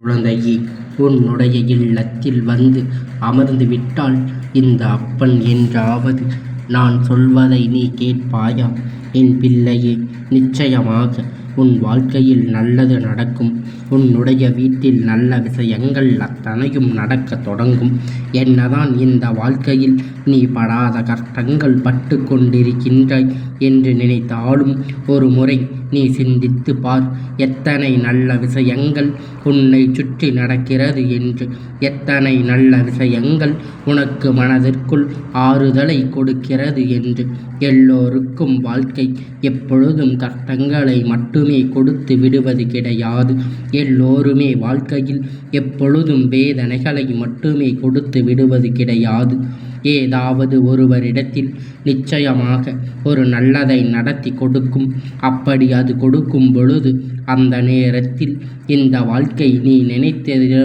குழந்தையே, உன்னுடைய இல்லத்தில் வந்து அமர்ந்து விட்டால் இந்த அப்பன் என்றாவது நான் சொல்வதை நீ கேட்பாயா? என் பிள்ளையே, நிச்சயமாக உன் வாழ்க்கையில் நல்லது நடக்கும். உன்னுடைய வீட்டில் நல்ல விஷயங்கள் அத்தனையும் நடக்கத் தொடங்கும். என்னதான் இந்த வாழ்க்கையில் நீ படாத கஷ்டங்கள் பட்டு கொண்டிருக்கின்றாய் என்று நினைத்தாலும் ஒரு முறை நீ சிந்தித்து பார். எத்தனை நல்ல விஷயங்கள் உன்னை சுற்றி நடக்கிறது என்று. எத்தனை நல்ல விஷயங்கள் உனக்கு மனதிற்குள் ஆறுதலை கொடுக்கிறது என்று. எல்லோருக்கும் வாழ்க்கை எப்பொழுதும் கஷ்டங்களை மட்டுமே கொடுத்து விடுவது கிடையாது. எல்லோருமே வாழ்க்கையில் எப்பொழுதும் வேதனைகளை மட்டுமே கொடுத்து விடுவது கிடையாது. ஏதாவது ஒருவரிடத்தில் நிச்சயமாக ஒரு நல்லதை நடத்தி கொடுக்கும். அப்படி அது கொடுக்கும் பொழுது அந்த நேரத்தில் இந்த வாழ்க்கை நீ நினைத்தது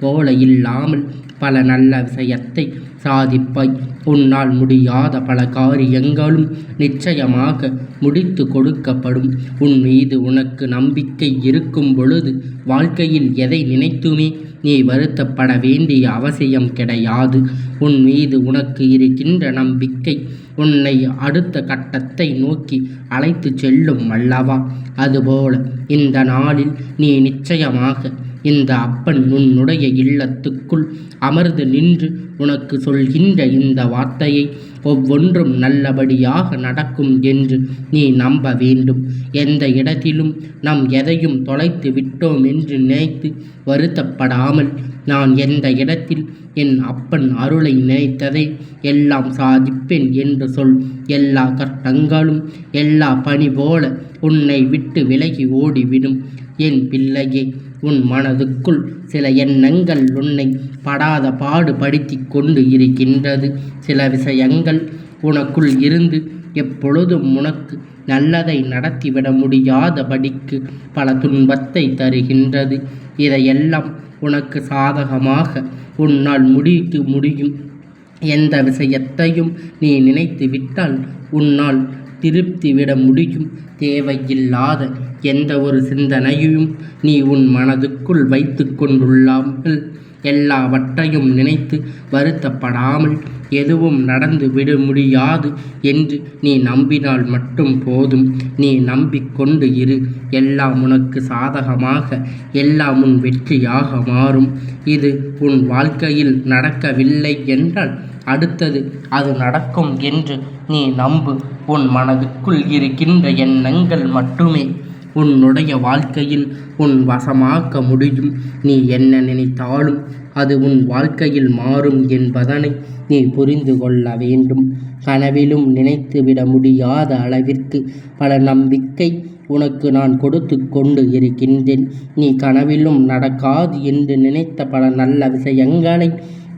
போல இல்லாமல் பல நல்ல விஷயத்தை சாதிப்பாய். உன்னால் முடியாத பல காரியங்களும் நிச்சயமாக முடித்து கொடுக்கப்படும். உன் மீது உனக்கு நம்பிக்கை இருக்கும் பொழுது வாழ்க்கையில் எதை நினைத்துமே நீ வருத்தப்பட வேண்டிய அவசியம் கிடையாது. உன் மீது உனக்கு இருக்கின்ற நம்பிக்கை உன்னை அடுத்த கட்டத்தை நோக்கி அழைத்து செல்லும் அல்லவா? அதுபோல இந்த நாளில் நீ நிச்சயமாக இந்த அப்பன் உன்னுடைய இல்லத்துக்குள் அமர்ந்து நின்று உனக்கு சொல்கின்ற இந்த வார்த்தையை ஒவ்வொன்றும் நல்லபடியாக நடக்கும் என்று நீ நம்ப வேண்டும். எந்த இடத்திலும் நாம் எதையும் தொலைத்து விட்டோம் என்று நினைத்து வருத்தப்படாமல், நான் எந்த இடத்தில் என் அப்பன் அருளை நினைத்ததை எல்லாம் சாதிப்பேன் என்று சொல். எல்லா கஷ்டங்களும் எல்லா பனி போல உன்னை விட்டு விலகி ஓடிவிடும். என் பிள்ளையே, உன் மனதுக்குள் சில எண்ணங்கள் உன்னை படாத பாடு படுத்தி கொண்டு இருக்கின்றது. சில விஷயங்கள் உனக்குள் இருந்து எப்பொழுதும் உனக்கு நல்லதை நடத்திவிட முடியாதபடிக்கு பல துன்பத்தை தருகின்றது. இதையெல்லாம் உனக்கு சாதகமாக உன்னால் முடியும். எந்த விஷயத்தையும் நீ நினைத்து விட்டால் உன்னால் திருப்தி விட முடியும். தேவையில்லாத எந்த ஒரு சிந்தனையையும் நீ உன் மனதுக்குள் வைத்து கொண்டுள்ளாமல், எல்லாவற்றையும் நினைத்து வருத்தப்படாமல், எதுவும் நடந்து விட முடியாது என்று நீ நம்பினால் மட்டும் போதும். நீ நம்பிக்கொண்டு இரு. எல்லாம் உனக்கு சாதகமாக, எல்லாம் உன் வெற்றியாக மாறும். இது உன் வாழ்க்கையில் நடக்கவில்லை என்றால் அடுத்தது அது நடக்கும் என்று நீ நம்பு. உன் மனதுக்குள் இருக்கின்ற எண்ணங்கள் மட்டுமே உன்னுடைய வாழ்க்கையில் உன் வசமாக்க முடியும். நீ என்ன நினைத்தாலும் அது உன் வாழ்க்கையில் மாறும் என்பதனை நீ புரிந்து கொள்ள வேண்டும். கனவிலும் நினைத்துவிட முடியாத அளவிற்கு பல நம்பிக்கை உனக்கு நான் கொடுத்து கொண்டு இருக்கின்றேன். நீ கனவிலும் நடக்காது என்று நினைத்த பல நல்ல விஷயங்களை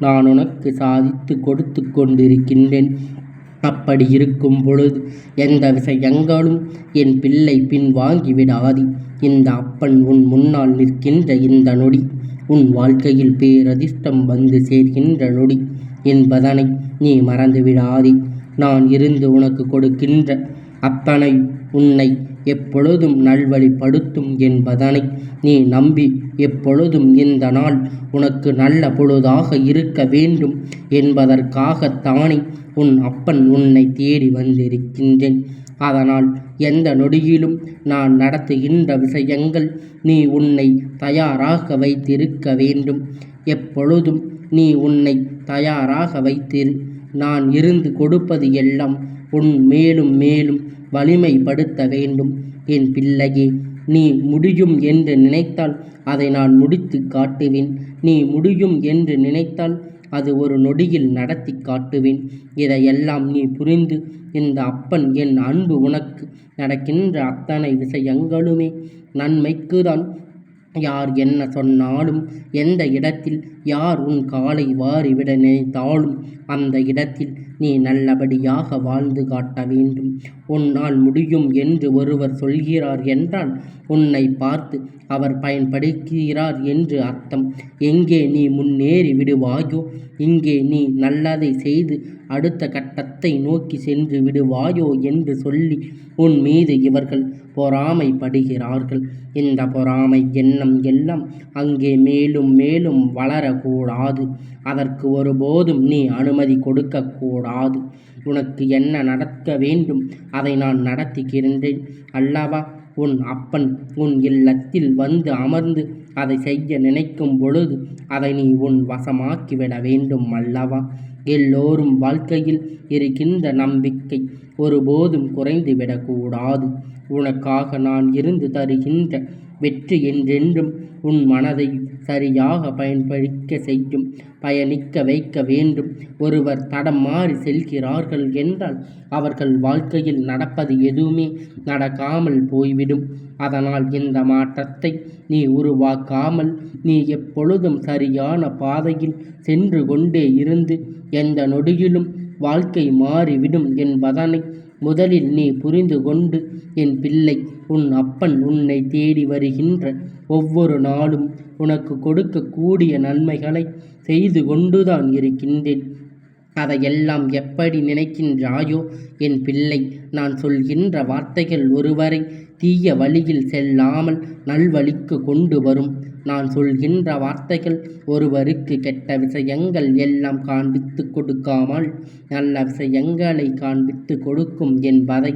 நான் உனக்கு சாதித்து கொடுத்து கொண்டிருக்கின்றேன். அப்படி இருக்கும் பொழுது எந்த விஷயங்களும் என் பிள்ளை பின்வாங்கி விடாது. இந்த அப்பன் உன் முன்னால் நிற்கின்ற இந்த நொடி உன் வாழ்க்கையில் பேரதிர்ஷ்டம் வந்து சேர்கின்ற நொடி என்பதனை நீ மறந்து விடாதே. நான் இருந்து உனக்கு கொடுக்கின்ற அத்தனை உன்னை எப்பொழுதும் நல்வழிப்படுத்தும் என்பதனை நீ நம்பி எப்பொழுதும் இந்த நாள் உனக்கு நல்ல பொழுதாக இருக்க வேண்டும் என்பதற்காகத்தானே உன் அப்பன் உன்னை தேடி வந்திருக்கின்றேன். அதனால் எந்த நொடியிலும் நான் நடத்துகின்ற விஷயங்கள் நீ உன்னை தயாராக வைத்திருக்க வேண்டும். எப்பொழுதும் நீ உன்னை தயாராக வைத்திரு. நான் இருந்து கொடுப்பது எல்லாம் உன் மேலும் மேலும் வலிமைப்படுத்த வேண்டும். என் பிள்ளையே, நீ முடியும் என்று நினைத்தால் அதை நான் முடித்து காட்டுவேன். நீ முடியும் என்று நினைத்தால் அது ஒரு நொடியில் நடத்தி காட்டுவேன். இதையெல்லாம் நீ புரிந்து இந்த அப்பன் என் அன்பு உனக்கு நடக்கின்ற அத்தனை விஷயங்களுமே நன்மைக்குதான். யார் என்ன சொன்னாலும், எந்த இடத்தில் யார் உன் காலை வாரிவிட நினைத்தாலும் அந்த இடத்தில் நீ நல்லபடியாக வாழ்ந்து காட்ட வேண்டும். உன்னால் முடியும் என்று ஒருவர் சொல்கிறார் என்றால் உன்னை பார்த்து அவர் பயன்படுத்துகிறார் என்று அர்த்தம். எங்கே நீ முன்னேறி விடுவாயோ, இங்கே நீ நல்லதை செய்து அடுத்த கட்டத்தை நோக்கி சென்று விடுவாயோ என்று சொல்லி உன் மீது இவர்கள் பொறாமைப்படுகிறார்கள். இந்த பொறாமை எண்ணம் எல்லாம் அங்கே மேலும் மேலும் வளரக்கூடாது. அதற்கு ஒருபோதும் நீ அனுமதி கொடுக்கக்கூடாது. உனக்கு என்ன நடக்க வேண்டும் அதை நான் நடத்துகின்றேன் அல்லவா? உன் அப்பன் உன் இல்லத்தில் வந்து அமர்ந்து அதை செய்ய நினைக்கும் பொழுது அதை நீ உன் வசமாக்கிவிட வேண்டும் அல்லவா? எல்லோரும் வாழ்க்கையில் இருக்கின்ற நம்பிக்கை ஒருபோதும் குறைந்துவிடக்கூடாது. உனக்காக நான் இருந்து தருகின்ற வெற்றி என்றென்றும் உன் மனதை சரியாக பயணிக்க வைக்க வேண்டும். ஒருவர் தடம் மாறி செல்கிறார்கள் என்றால் அவர்கள் வாழ்க்கையில் நடப்பது எதுவுமே நடக்காமல் போய்விடும். அதனால் இந்த மாற்றத்தை நீ உருவாக்காமல் நீ எப்பொழுதும் சரியான பாதையில் சென்று கொண்டே இருந்து எந்த நொடியிலும் வாழ்க்கை மாறிவிடும் என்பதனை முதலில் நீ புரிந்து கொண்டு, என் பிள்ளை, உன் அப்பன் உன்னை தேடி வருகின்ற ஒவ்வொரு நாளும் உனக்கு கொடுக்கக்கூடிய நன்மைகளை செய்து கொண்டுதான் இருக்கின்றேன். அதையெல்லாம் எப்படி நினைக்கின்றாயோ என் பிள்ளை? நான் சொல்கின்ற வார்த்தைகள் ஒருவரை தீய வழியில் செல்லாமல் நல்வழிக்கு கொண்டு வரும். நான் சொல்கின்ற வார்த்தைகள் ஒருவருக்கு கெட்ட விஷயங்கள் எல்லாம் காண்பித்து கொடுக்காமல் நல்ல விஷயங்களை காண்பித்து கொடுக்கும் என்பதை,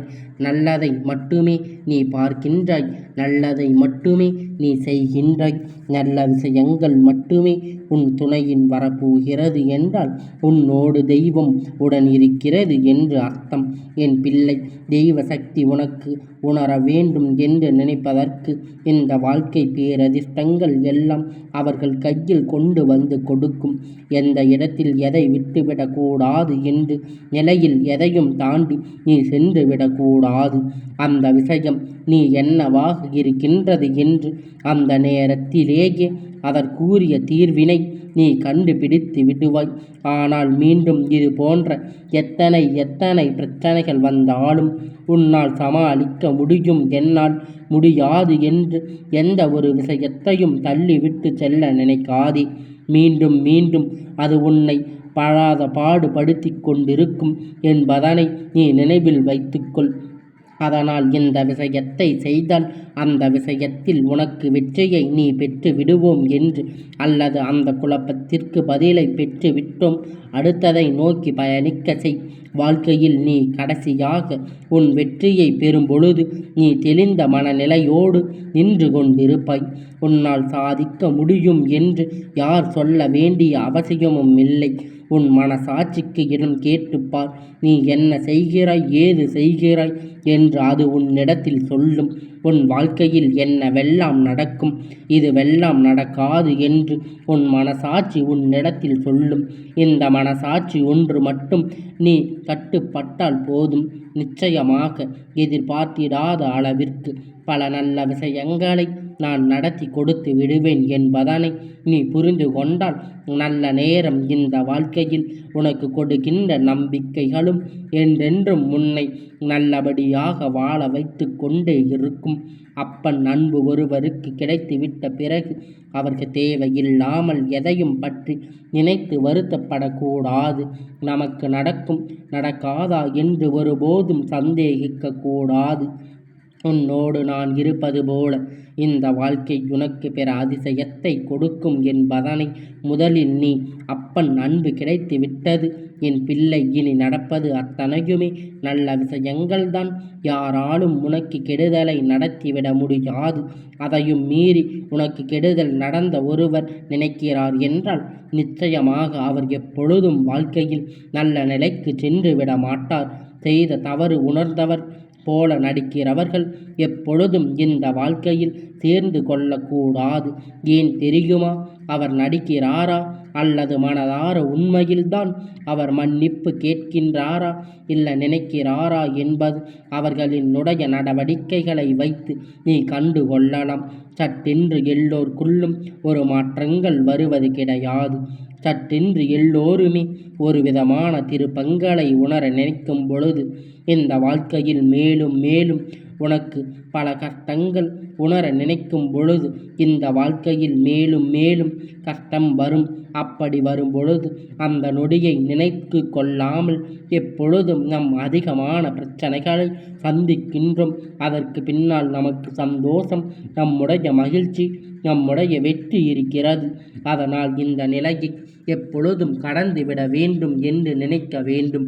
நல்லதை மட்டுமே நீ பார்க்கின்றாய், நல்லதை மட்டுமே நீ செய்கின்றாய், நல்ல விஷயங்கள் மட்டுமே உன் துணையின் வரப்போகிறது என்றால் உன்னோடு தெய்வம் உடன் இருக்கிறது என்று அர்த்தம். என் பிள்ளை, தெய்வ சக்தி உனக்கு உணர வேண்டும் என்று நினைப்பதற்கு இந்த வாழ்க்கை பேரதிர்ஷ்டங்கள் எல்லாம் அவர்கள் கையில் கொண்டு வந்து கொடுக்கும். எந்த இடத்தில் எதை விட்டுவிடக்கூடாது என்று நிலையில் எதையும் தாண்டி நீ சென்று விடக்கூடாது. அந்த விஷயம் நீ என்னவாக இருக்கின்றது என்று அந்த நேரத்திலேயே அதற்குரிய தீர்வினை நீ கண்டுபிடித்து விடுவாய். ஆனால் மீண்டும் இது போன்ற எத்தனை பிரச்சனைகள் வந்தாலும் உன்னால் சமாளிக்க முடியும், என்னால் முடியாது என்று எந்த ஒரு விஷயத்தையும் தள்ளிவிட்டு செல்ல நினைக்காதே. மீண்டும் மீண்டும் அது உன்னை படாத பாடுபடுத்தி கொண்டிருக்கும் என்பதனை நீ நினைவில் வைத்துக்கொள். அதனால் இந்த விஷயத்தை செய்தால் அந்த விஷயத்தில் உனக்கு வெற்றியை நீ பெற்று விடுவோம் என்று, அல்லது அந்த குழப்பத்திற்கு பதிலை பெற்று விட்டோம் அடுத்ததை நோக்கி பயணிக்க செய். வாழ்க்கையில் நீ கடைசியாக உன் வெற்றியை பெறும் பொழுது நீ தெளிந்த மனநிலையோடு நின்று கொண்டிருப்பாய். உன்னால் சாதிக்க முடியும் என்று யார் சொல்ல வேண்டிய அவசியமும் இல்லை. உன் மனசாட்சிக்கு இடம் கேட்டுப்பார். நீ என்ன செய்கிறாய், ஏது செய்கிறாய் என்று அது உன்னிடத்தில் சொல்லும். உன் வாழ்க்கையில் என்னவெல்லாம் நடக்கும், இதுவெல்லாம் நடக்காது என்று உன் மனசாட்சி உன்னிடத்தில் சொல்லும். இந்த மனசாட்சி ஒன்று மட்டும் நீ கட்டுப்பட்டால் போதும். நிச்சயமாக எதிர்பார்த்திடாத அளவிற்கு பல நல்ல விஷயங்களை நான் நடத்தி கொடுத்து விடுவேன் என்பதனை நீ புரிந்து கொண்டால் நல்ல நேரம் இந்த வாழ்க்கையில் உனக்கு கொடுக்கின்ற நம்பிக்கைகளும் என்றென்றும் உன்னை நல்லபடியாக வாழ வைத்து கொண்டே இருக்கும். அப்பன் அன்பு ஒருவருக்கு கிடைத்துவிட்ட பிறகு அவருக்கு தேவையில்லாமல் எதையும் பற்றி நினைத்து வருத்தப்படக்கூடாது. நமக்கு நடக்கும் நடக்காதா என்று ஒருபோதும் சந்தேகிக்க கூடாது. உன்னோடு நான் இருப்பது போல இந்த வாழ்க்கை உனக்கு பிற அதிசயத்தை கொடுக்கும் என்பதனை முதலில் நீ அப்பன் அன்பு கிடைத்து விட்டது என் பிள்ளை. இனி நடப்பது அத்தனையுமே நல்ல விஷயங்கள்தான். யாராலும் உனக்கு கெடுதலை நடத்திவிட முடியாது. அதையும் மீறி உனக்கு கெடுதல் நடந்த ஒருவர் நினைக்கிறார் என்றால் நிச்சயமாக அவர் எப்பொழுதும் வாழ்க்கையில் நல்ல நிலைக்கு சென்று விட மாட்டார். செய்த தவறு உணர்ந்தவர் போல நடிக்கிறவர்கள் எப்பொழுதும் இந்த வாழ்க்கையில் சேர்ந்து கொள்ளக்கூடாது. ஏன் தெரியுமா? அவர் நடிக்கிறாரா அல்லது மனதார உண்மையில்தான் அவர் மன்னிப்பு கேட்கின்றாரா இல்லை நினைக்கிறாரா என்பது அவர்களினுடைய நடவடிக்கைகளை வைத்து நீ கண்டு கொள்ளலாம். சட்டென்று எல்லோருக்குள்ளும் ஒரு மாற்றங்கள் வருவது கிடையாது. சட்டென்று எல்லோருமே ஒரு விதமான திருப்பங்களை உணர நினைக்கும் பொழுது இந்த வாழ்க்கையில் மேலும் மேலும் உனக்கு பல கஷ்டங்கள் உணர நினைக்கும் பொழுது இந்த வாழ்க்கையில் மேலும் மேலும் கஷ்டம் வரும். அப்படி வரும் பொழுது அந்த நொடியை நினைத்து கொள்ளாமல் எப்பொழுதும் நம் அதிகமான பிரச்சனைகளை சந்திக்கின்றோம். அதற்கு பின்னால் நமக்கு சந்தோஷம், நம்முடைய மகிழ்ச்சி, நம்முடைய வெற்றி இருக்கிறது. அதனால் இந்த நிலையை எப்பொழுதும் கடந்து விட வேண்டும் என்று நினைக்க வேண்டும்.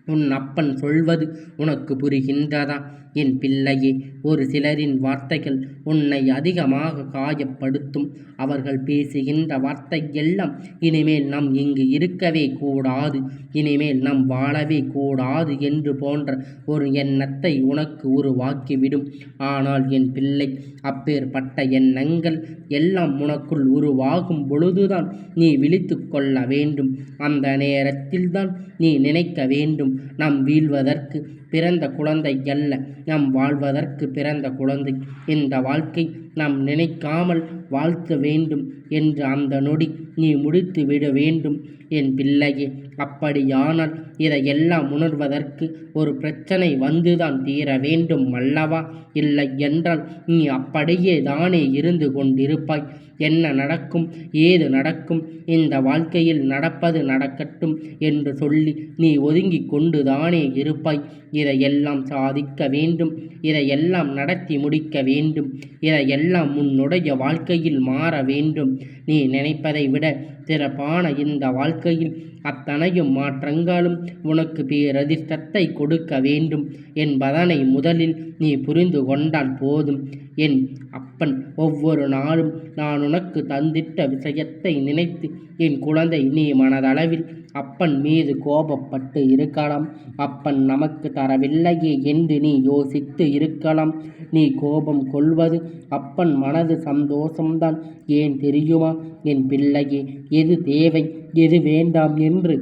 உன் அப்பன் சொல்வது உனக்கு புரிகின்றதா என் பிள்ளையே? ஒரு சிலரின் வார்த்தைகள் உன்னை அதிகமாக காயப்படுத்தும். அவர்கள் பேசுகின்ற வார்த்தை எல்லாம் இனிமேல் நாம் இங்கு இருக்கவே கூடாது, இனிமேல் நாம் வாழவே கூடாது என்று போன்ற ஒரு எண்ணத்தை உனக்கு உருவாக்கிவிடும். ஆனால் என் பிள்ளை, அப்பேற்பட்ட எண்ணங்கள் எல்லாம் உனக்குள் உருவாகும் பொழுதுதான் நீ விழித்து கொள்ள வேண்டும். அந்த நேரத்தில்தான் நீ நினைக்க வேண்டும், நாம் வீழ்வதற்கு பிறந்த குழந்தை அல்ல, நாம் வாழ்வதற்கு பிறந்த குழந்தை. இந்த வாழ்க்கை நாம் நினைக்காமல் வாழ்த்த வேண்டும் என்று அந்த நொடி நீ முடித்து விட வேண்டும் என் பிள்ளையே. அப்படியானால் இதையெல்லாம் உணர்வதற்கு ஒரு பிரச்சனை வந்துதான் தீர வேண்டும் அல்லவா? இல்லை என்றால் நீ அப்படியே தானே இருந்து கொண்டிருப்பாய். என்ன நடக்கும், ஏது நடக்கும், இந்த வாழ்க்கையில் நடப்பது நடக்கட்டும் என்று சொல்லி நீ ஒதுங்கி கொண்டு தானே இருப்பாய். இதையெல்லாம் சாதிக்க வேண்டும், இதையெல்லாம் நடத்தி முடிக்க வேண்டும், இதையெல்லாம் உன்னுடைய வாழ்க்கையில் மாற வேண்டும். நீ நினைப்பதை விட சிறப்பான இந்த வாழ்க்கையில் அத்தனையும் மாற்றங்களும் உனக்கு பேரதிர்ஷ்டத்தை கொடுக்க வேண்டும் என்பதனை முதலில் நீ புரிந்து கொண்டால் போதும். என் அப்பன் ஒவ்வொரு நாளும் நான் உனக்கு தந்திட்ட விஷயத்தை நினைத்து என் குழந்தை நீ மனதளவில் அப்பன் மீது கோபப்பட்டு இருக்கலாம். அப்பன் நமக்கு தரவில்லையே என்று நீ யோசித்து இருக்கலாம். நீ கோபம் கொள்வது அப்பன் மனது சந்தோஷம்தான். ஏன் தெரியுமா என் பிள்ளையே? எது தேவை எது வேண்டாம் என்று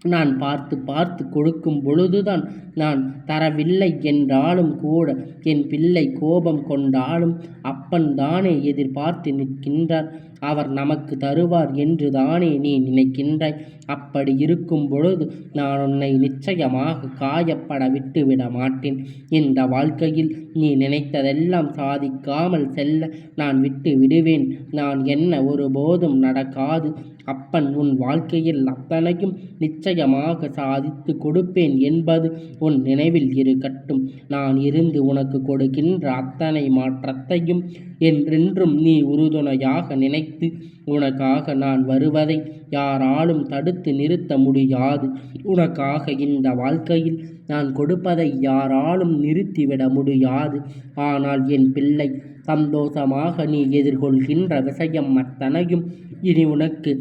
நான் பார்த்து கொடுக்கும் பொழுதுதான் நான் தரவில்லை என்றாலும் கூட என் பிள்ளை கோபம் கொண்டாலும் அப்பன் தானே எதிர்பார்த்து நிற்கின்றார். அவர் நமக்கு தருவார் என்று தானே நீ நினைக்கின்றாய். அப்படி இருக்கும் பொழுது நான் உன்னை நிச்சயமாக காயப்பட விட்டுவிட மாட்டேன். இந்த வாழ்க்கையில் நீ நினைத்ததெல்லாம் சாதிக்காமல் செல்ல நான் விட்டு விடுவேன். நான் என்ன ஒருபோதும் நடக்காது. அப்பன் உன் வாழ்க்கையில் அத்தனையும் நிச்சயமாக சாதித்து கொடுப்பேன் என்பது உன் நினைவில் இருக்கட்டும். நான் இருந்து உனக்கு கொடுக்கின்ற அத்தனை மாற்றத்தையும் என்றென்றும் நீ உறுதுணையாக நினைத்து உனக்காக நான் வருவதை யாராலும் தடுத்து நிறுத்த முடியாது. உனக்காக இந்த வாழ்க்கையில் நான் கொடுப்பதை யாராலும் நிறுத்திவிட முடியாது. ஆனால் என் பிள்ளை, சந்தோஷமாக நீ எதிர்கொள்கின்ற விஷயம் அத்தனையும் இனி உனக்கு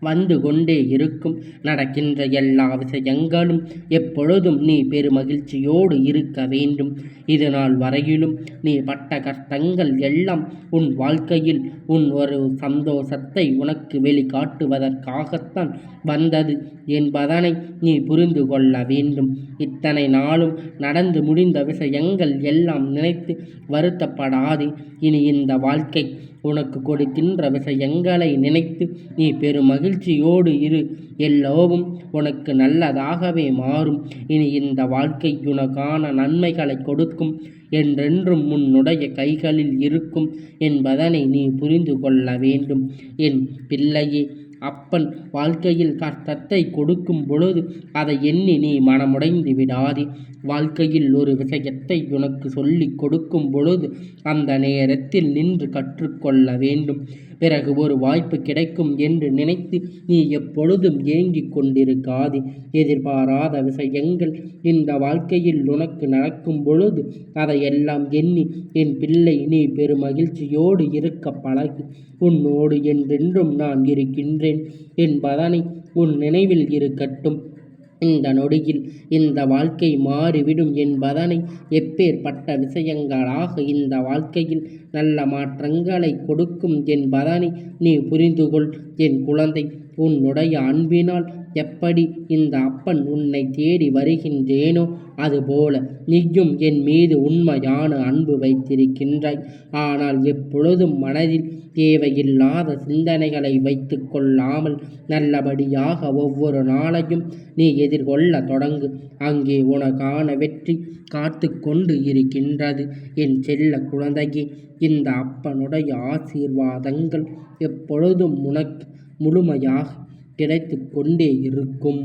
வந்து கொண்டே இருக்கும். நடக்கின்ற எல்லா விஷயங்களும் எப்பொழுதும் நீ பெருமகிழ்ச்சியோடு இருக்க வேண்டும். இது நாள் வரையிலும் நீ பட்ட கஷ்டங்கள் எல்லாம் உன் வாழ்க்கையில் உன் ஒரு சந்தோஷத்தை உனக்கு வெளிக்காட்டுவதற்காகத்தான் வந்தது என்பதனை நீ புரிந்து கொள்ள வேண்டும். இத்தனை நாளும் நடந்து முடிந்த விஷயங்கள் எல்லாம் நினைத்து வருத்தப்படாதே. இனி இந்த வாழ்க்கை உனக்கு கொடுக்கின்ற விஷயங்களை நினைத்து நீ பெருமகிழ்ச்சியோடு இரு. எல்லோரும் உனக்கு நல்லதாகவே மாறும். இனி இந்த வாழ்க்கை உனக்கான நன்மைகளை கொடுக்கும். என்றென்றும் உன்னுடைய கைகளில் இருக்கும் என்பதனை நீ புரிந்து கொள்ள வேண்டும் என் பிள்ளையே. அப்பன் வாழ்க்கையில் கஷ்டத்தை கொடுக்கும் பொழுது அதை எண்ணி நீ மனமுடைந்து விடாதே. வாழ்க்கையில் ஒரு விஷயத்தை உனக்கு சொல்லிக் கொடுக்கும் பொழுது அந்த நேரத்தில் நின்று கற்றுக்கொள்ள வேண்டும். பிறகு ஒரு வாய்ப்பு கிடைக்கும் என்று நினைத்து நீ எப்பொழுதும் ஏங்கிக் கொண்டிருக்காதே. எதிர்பாராத விஷயங்கள் இந்த வாழ்க்கையில் உனக்கு நடக்கும் பொழுது அதையெல்லாம் எண்ணி என் பிள்ளை நீ பெருமகிழ்ச்சியோடு இருக்க பழகு. உன்னோடு என்றென்றும் நான் இருக்கின்றேன் என்பதனை உன் நினைவில் இருக்கட்டும். இந்த நொடியில் இந்த வாழ்க்கை மாறிவிடும் என்பதனை எப்பேற்பட்ட விஷயங்களாக இந்த வாழ்க்கையில் நல்ல மாற்றங்களை கொடுக்கும் என்பதனை நீ புரிந்துகொள் என் குழந்தை. உன்னுடைய அன்பினால் எப்படி இந்த அப்பன் உன்னை தேடி வருகின்றேனோ அதுபோல நீயும் என் மீது உண்மையான அன்பு வைத்திருக்கின்றாய். ஆனால் எப்பொழுதும் மனதில் தேவையில்லாத சிந்தனைகளை வைத்து கொள்ளாமல் நல்லபடியாக ஒவ்வொரு நாளையும் நீ எதிர்கொள்ள தொடங்கு. அங்கே உனக்கான வெற்றி காத்து கொண்டு இருக்கின்றது என் செல்ல குழந்தையே. இந்த அப்பனுடைய ஆசீர்வாதங்கள் எப்பொழுதும் உனக்கு முழுமையாக கிடைத்து கொண்டே இருக்கும்.